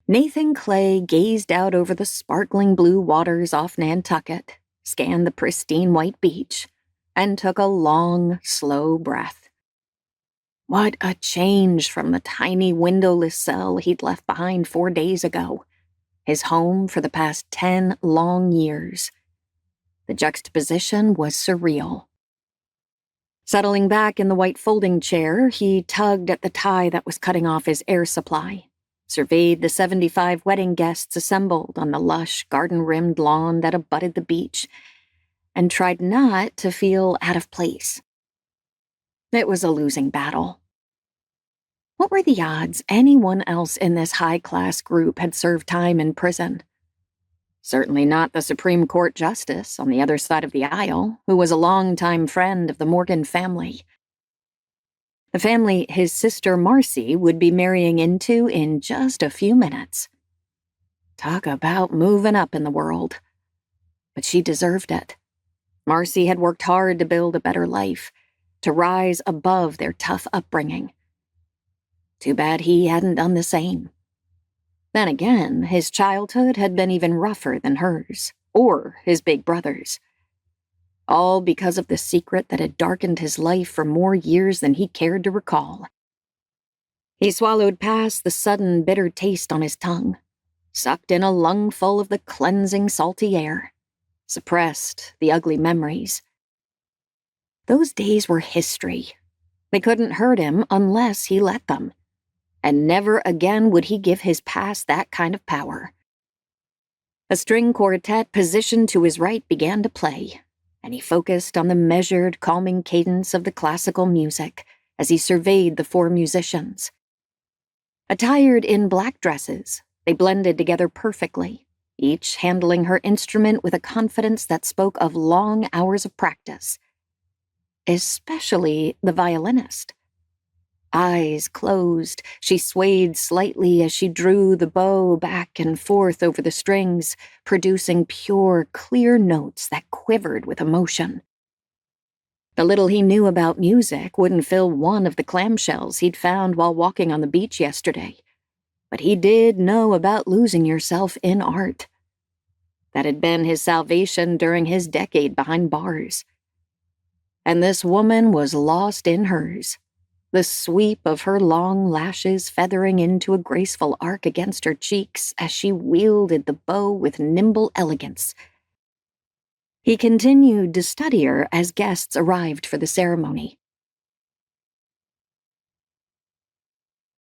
Nathan Clay gazed out over the sparkling blue waters off Nantucket, scanned the pristine white beach, and took a long, slow breath. What a change from the tiny windowless cell he'd left behind 4 days ago, his home for the past 10 long years. The juxtaposition was surreal. Settling back in the white folding chair, he tugged at the tie that was cutting off his air supply, surveyed the 75 wedding guests assembled on the lush, garden-rimmed lawn that abutted the beach, and tried not to feel out of place. It was a losing battle. What were the odds anyone else in this high-class group had served time in prison? Certainly not the Supreme Court Justice on the other side of the aisle, who was a longtime friend of the Morgan family. The family his sister Marcy would be marrying into in just a few minutes. Talk about moving up in the world. But she deserved it. Marcy had worked hard to build a better life, to rise above their tough upbringing. Too bad he hadn't done the same. Then again, his childhood had been even rougher than hers, or his big brother's. All because of the secret that had darkened his life for more years than he cared to recall. He swallowed past the sudden bitter taste on his tongue, sucked in a lungful of the cleansing salty air, suppressed the ugly memories. Those days were history. They couldn't hurt him unless he let them. And never again would he give his past that kind of power. A string quartet positioned to his right began to play, and he focused on the measured, calming cadence of the classical music as he surveyed the 4 musicians. Attired in black dresses, they blended together perfectly, each handling her instrument with a confidence that spoke of long hours of practice. Especially the violinist. Eyes closed, she swayed slightly as she drew the bow back and forth over the strings, producing pure, clear notes that quivered with emotion. The little he knew about music wouldn't fill one of the clamshells he'd found while walking on the beach yesterday, but he did know about losing yourself in art. That had been his salvation during his decade behind bars. And this woman was lost in hers. The sweep of her long lashes feathering into a graceful arc against her cheeks as she wielded the bow with nimble elegance. He continued to study her as guests arrived for the ceremony,